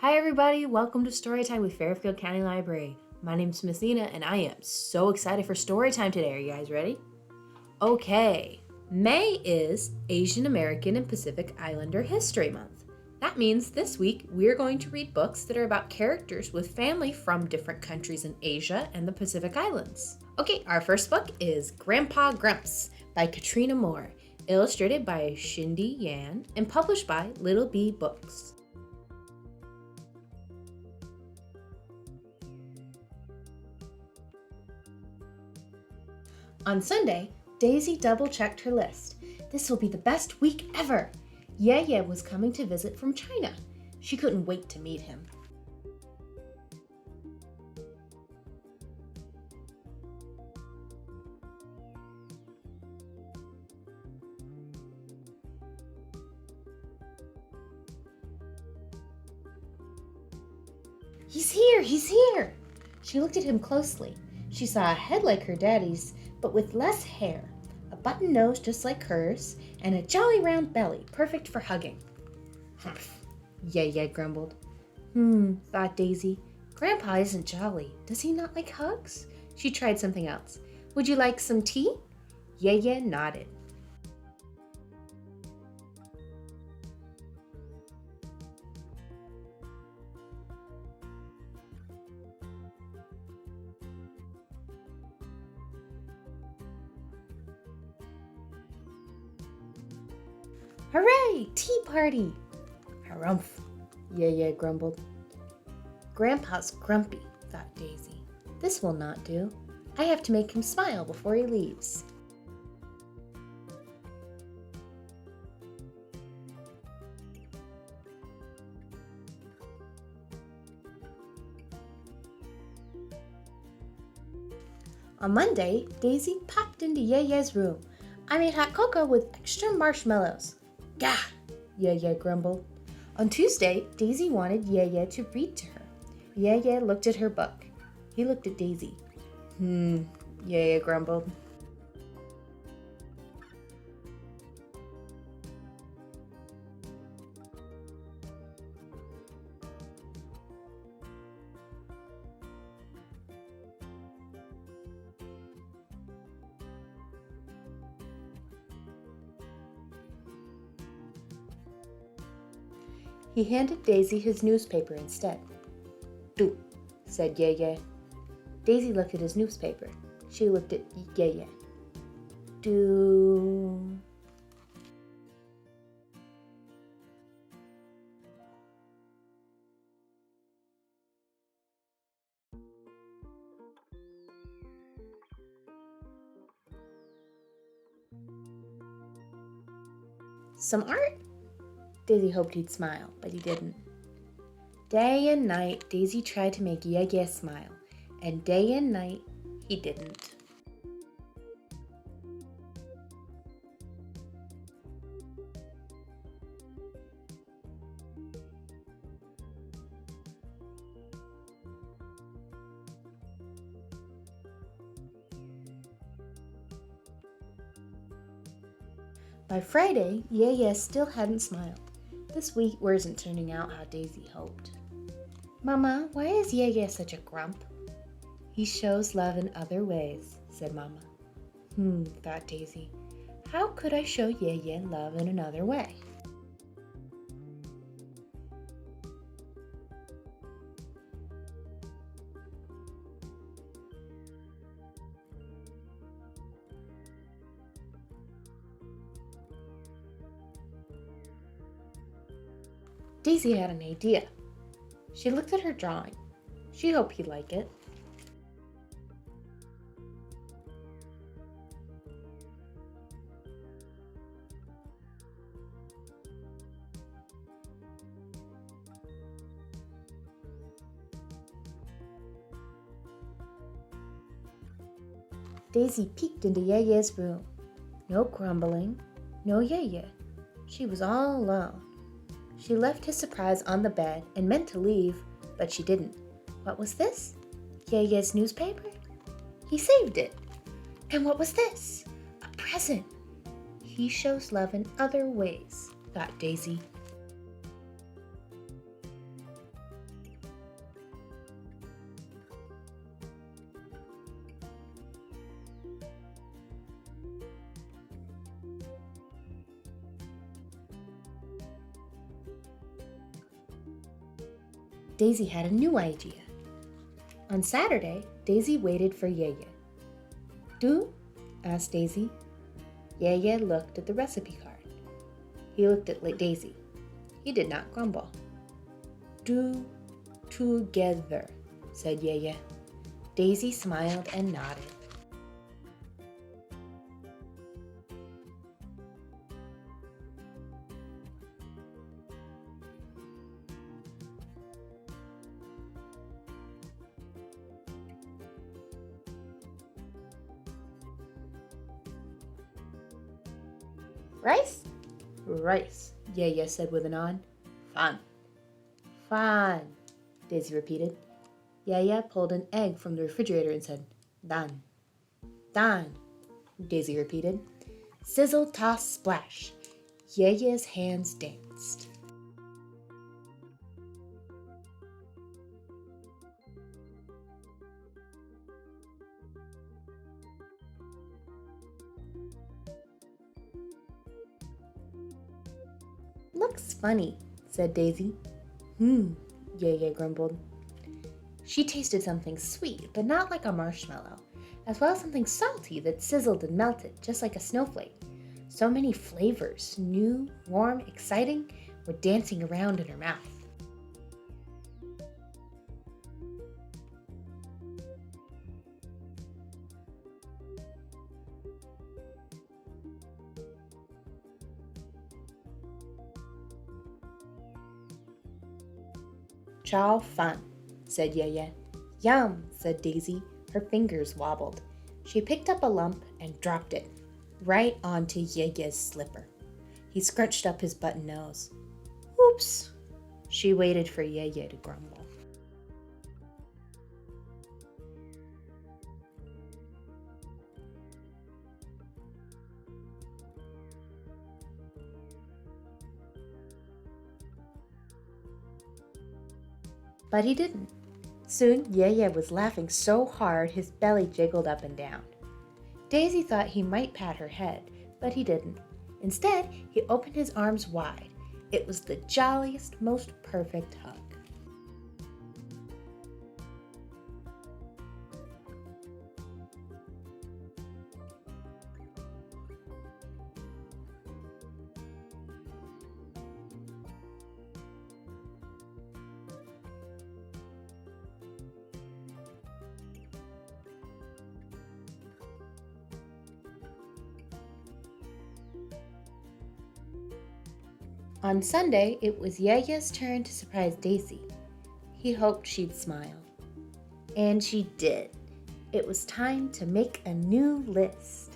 Hi everybody, welcome to Storytime with Fairfield County Library. My name's Messina and I am so excited for Storytime today. Are you guys ready? Okay, May is Asian American and Pacific Islander History Month. That means this week we're going to read books that are about characters with family from different countries in Asia and the Pacific Islands. Okay, our first book is Grandpa Grumps by Katrina Moore, illustrated by Xindi Yan and published by Little Bee Books. On Sunday, Daisy double-checked her list. This will be the best week ever! Ye was coming to visit from China. She couldn't wait to meet him. He's here! She looked at him closely. She saw a head like her daddy's, but with less hair, a button nose just like hers, and a jolly round belly, perfect for hugging. Humph, Ye grumbled. Thought Daisy. Grandpa isn't jolly. Does he not like hugs? She tried something else. Would you like some tea? Ye nodded. Hooray! Tea party! Harumph, Ye grumbled. Grandpa's grumpy, thought Daisy. This will not do. I have to make him smile before he leaves. On Monday, Daisy popped into Ye's room. I made hot cocoa with extra marshmallows. Gah! Ye grumbled. On Tuesday, Daisy wanted Ye to read to her. Ye looked at her book. He looked at Daisy. Ye grumbled. He handed Daisy his newspaper instead. Do, said Ye. Daisy looked at his newspaper. She looked at Ye. Do. Some art? Daisy hoped he'd smile, but he didn't. Day and night, Daisy tried to make Ye smile, and day and night, he didn't. By Friday, Ye still hadn't smiled. This week wasn't turning out how Daisy hoped. Mama, why is Ye such a grump? He shows love in other ways, said Mama. Thought Daisy. How could I show Ye love in another way? Daisy had an idea. She looked at her drawing. She hoped he'd like it. Daisy peeked into Ye's room. No grumbling, no Ye. She was all alone. She left his surprise on the bed and meant to leave, but she didn't. What was this? Ye's newspaper? He saved it. And what was this? A present. He shows love in other ways, thought Daisy. Daisy had a new idea. On Saturday, Daisy waited for Yeye. "Do?" asked Daisy. Yeye looked at the recipe card. He looked at Daisy. He did not grumble. "Do together," said Yeye. Daisy smiled and nodded. "Rice?" "Rice," Yeye said with a nod. "Fun." "Fun," Daisy repeated. Yeye pulled an egg from the refrigerator and said, "Done." "Done," Daisy repeated. Sizzle, toss, splash. Yeye's hands danced. "Looks funny," said Daisy. Yeye grumbled. She tasted something sweet, but not like a marshmallow, as well as something salty that sizzled and melted, just like a snowflake. So many flavors, new, warm, exciting, were dancing around in her mouth. "Chow fun," said Yeye. "Yum," said Daisy. Her fingers wobbled. She picked up a lump and dropped it right onto Yeye's slipper. He scrunched up his button nose. "Oops." She waited for Yeye to grumble. But he didn't. Soon, Yeye was laughing so hard his belly jiggled up and down. Daisy thought he might pat her head, but he didn't. Instead, he opened his arms wide. It was the jolliest, most perfect hug. On Sunday, it was Yeye's turn to surprise Daisy. He hoped she'd smile. And she did. It was time to make a new list.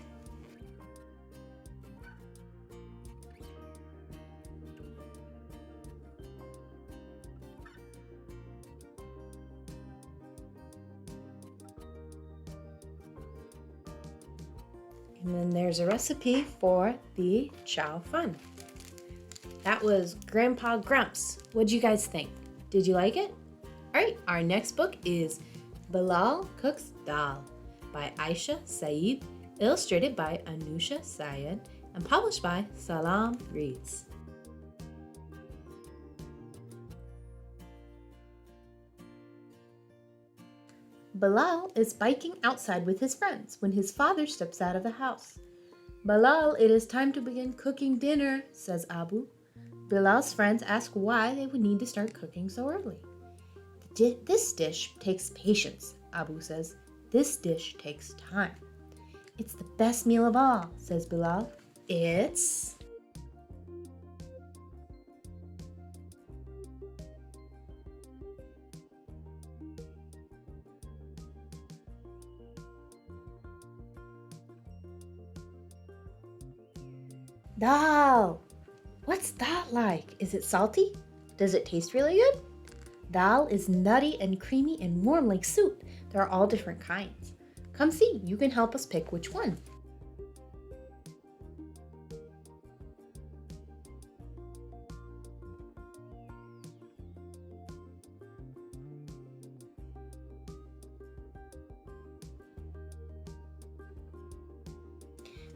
And then there's a recipe for the chow fun. That was Grandpa Grumps. What'd you guys think? Did you like it? All right, our next book is Bilal Cooks Daal by Aisha Saeed, illustrated by Anoosha Syed, and published by Salaam Reads. Balal is biking outside with his friends when his father steps out of the house. "Balal, it is time to begin cooking dinner," says Abu. Bilal's friends ask why they would need to start cooking so early. "This dish takes patience," Abu says. "This dish takes time." "It's the best meal of all," says Bilal. "It's..." Dal. What's that like? Is it salty? Does it taste really good? Dal is nutty and creamy and warm like soup. There are all different kinds. Come see, you can help us pick which one.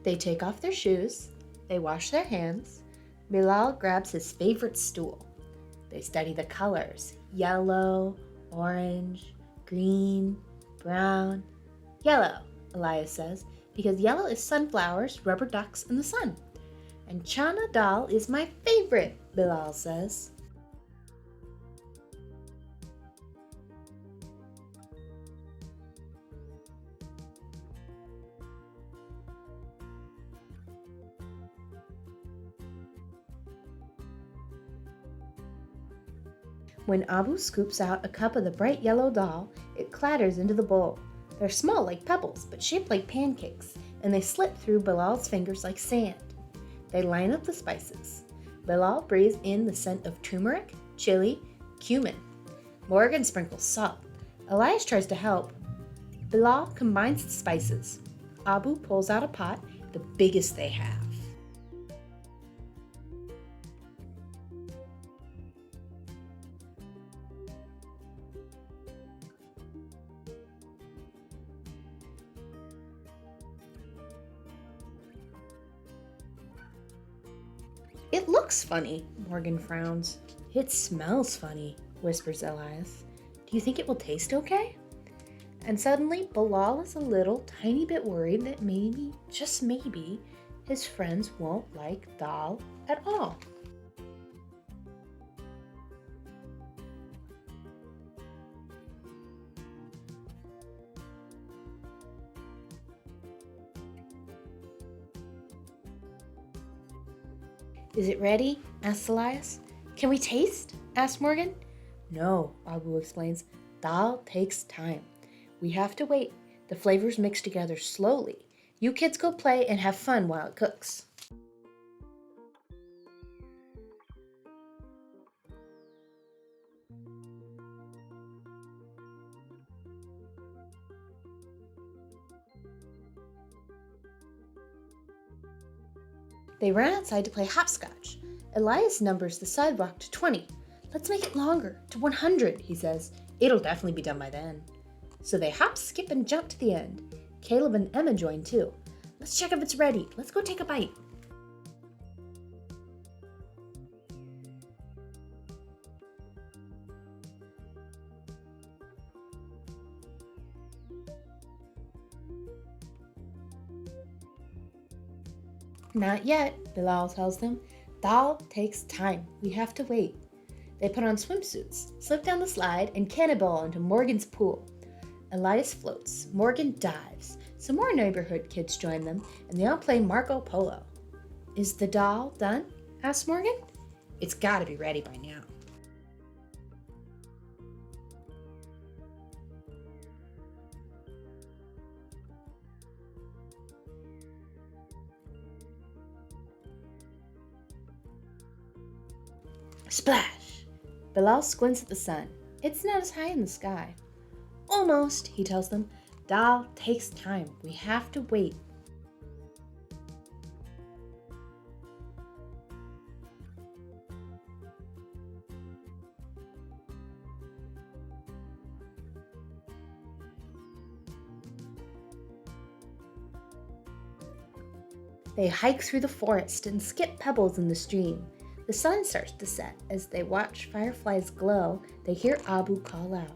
They take off their shoes. They wash their hands. Bilal grabs his favorite stool. They study the colors: yellow, orange, green, brown. Yellow, Elias says, because yellow is sunflowers, rubber ducks, and the sun. And Chana Dal is my favorite, Bilal says. When Abu scoops out a cup of the bright yellow dal, it clatters into the bowl. They're small like pebbles, but shaped like pancakes, and they slip through Bilal's fingers like sand. They line up the spices. Bilal breathes in the scent of turmeric, chili, cumin. Morgan sprinkles salt. Elias tries to help. Bilal combines the spices. Abu pulls out a pot, the biggest they have. It looks funny, Morgan frowns. It smells funny, whispers Elias. Do you think it will taste okay? And suddenly, Balal is a little tiny bit worried that maybe, just maybe, his friends won't like dal at all. Is it ready? Asks Elias. Can we taste? Asks Morgan. No, Abu explains. Dal takes time. We have to wait. The flavors mix together slowly. You kids go play and have fun while it cooks. They run outside to play hopscotch. Elias numbers the sidewalk to 20. Let's make it longer, to 100, he says. It'll definitely be done by then. So they hop, skip, and jump to the end. Caleb and Emma join too. Let's check if it's ready. Let's go take a bite. Not yet, Bilal tells them. Dal takes time. We have to wait. They put on swimsuits, slip down the slide, and cannonball into Morgan's pool. Elias floats. Morgan dives. Some more neighborhood kids join them, and they all play Marco Polo. Is the dal done? Asks Morgan. It's got to be ready by now. Splash! Bilal squints at the sun. It's not as high in the sky. Almost, he tells them. Dal takes time. We have to wait. They hike through the forest and skip pebbles in the stream. The sun starts to set. As they watch fireflies glow, they hear Abu call out,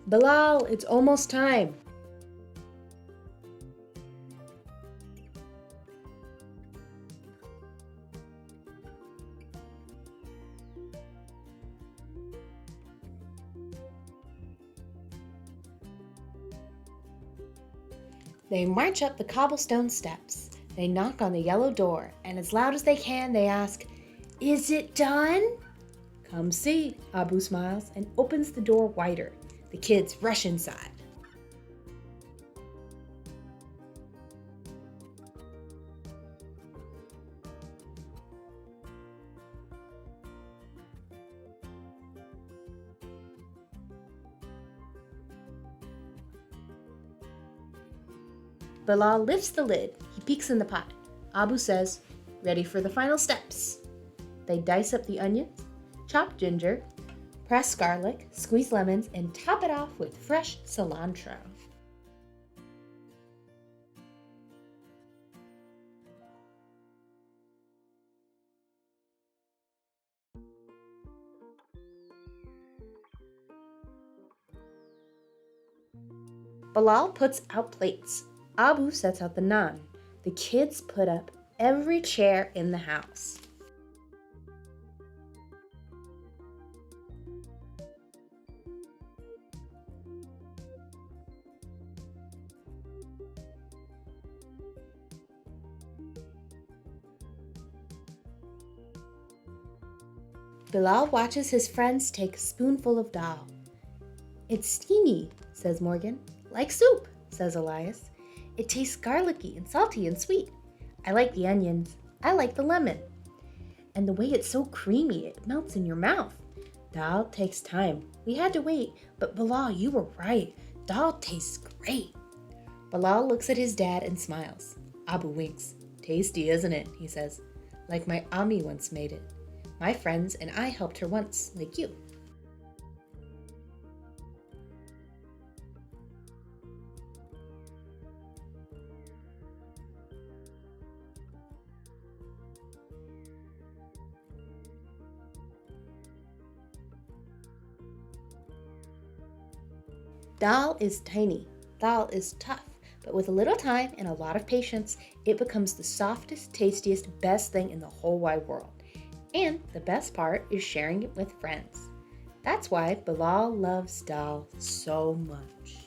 Bilal, it's almost time. They march up the cobblestone steps. They knock on the yellow door, and as loud as they can, they ask, Is it done? Come see, Abu smiles and opens the door wider. The kids rush inside. Bilal lifts the lid. He peeks in the pot. Abu says, Ready for the final steps. They dice up the onions, chop ginger, press garlic, squeeze lemons, and top it off with fresh cilantro. Bilal puts out plates. Abu sets out the naan. The kids put up every chair in the house. Bilal watches his friends take a spoonful of dal. It's steamy, says Morgan. Like soup, says Elias. It tastes garlicky and salty and sweet. I like the onions. I like the lemon. And the way it's so creamy, it melts in your mouth. Dal takes time. We had to wait, but Bilal, you were right. Dal tastes great. Bilal looks at his dad and smiles. Abu winks. Tasty, isn't it? He says. Like my Ami once made it. My friends and I helped her once, like you. Dal is tiny. Dal is tough. But with a little time and a lot of patience, it becomes the softest, tastiest, best thing in the whole wide world. And the best part is sharing it with friends. That's why Bilal loves dal so much.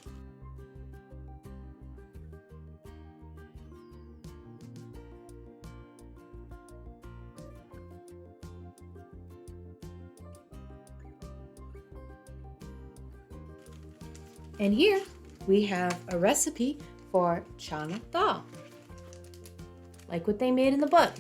And here we have a recipe for chana dal, like what they made in the book.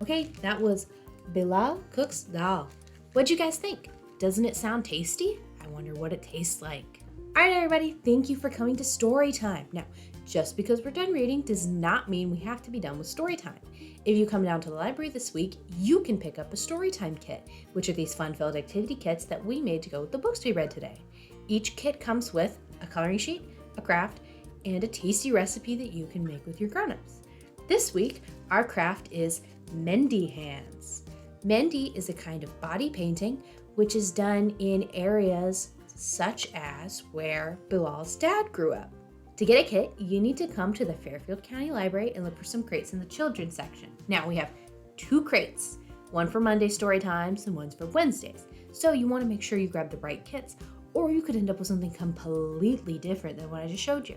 Okay, that was Bilal Cooks Daal. What'd you guys think? Doesn't it sound tasty? I wonder what it tastes like. All right, everybody, thank you for coming to story time. Now, just because we're done reading does not mean we have to be done with story time. If you come down to the library this week, you can pick up a storytime kit, which are these fun-filled activity kits that we made to go with the books we read today. Each kit comes with a coloring sheet, a craft, and a tasty recipe that you can make with your grown-ups. This week, our craft is Mendi hands. Mendi is a kind of body painting which is done in areas such as where Bilal's dad grew up. To get a kit, you need to come to the Fairfield County Library and look for some crates in the children's section. Now we have 2 crates, one for Monday story times and one's for Wednesdays. So you want to make sure you grab the right kits, or you could end up with something completely different than what I just showed you.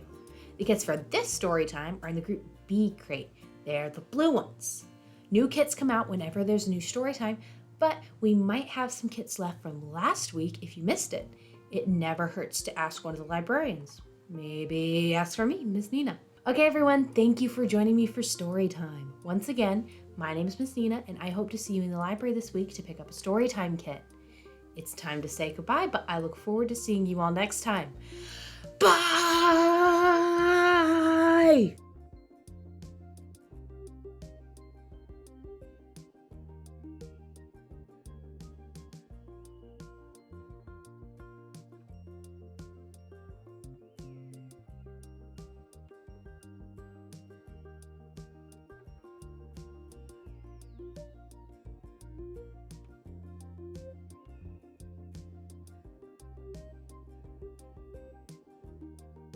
The kits for this story time are in the group B crate. They're the blue ones. New kits come out whenever there's a new story time, but we might have some kits left from last week if you missed it. It never hurts to ask one of the librarians. Maybe ask for me, Miss Nina. Okay, everyone, thank you for joining me for story time. Once again, my name is Miss Nina, and I hope to see you in the library this week to pick up a story time kit. It's time to say goodbye, but I look forward to seeing you all next time. Bye!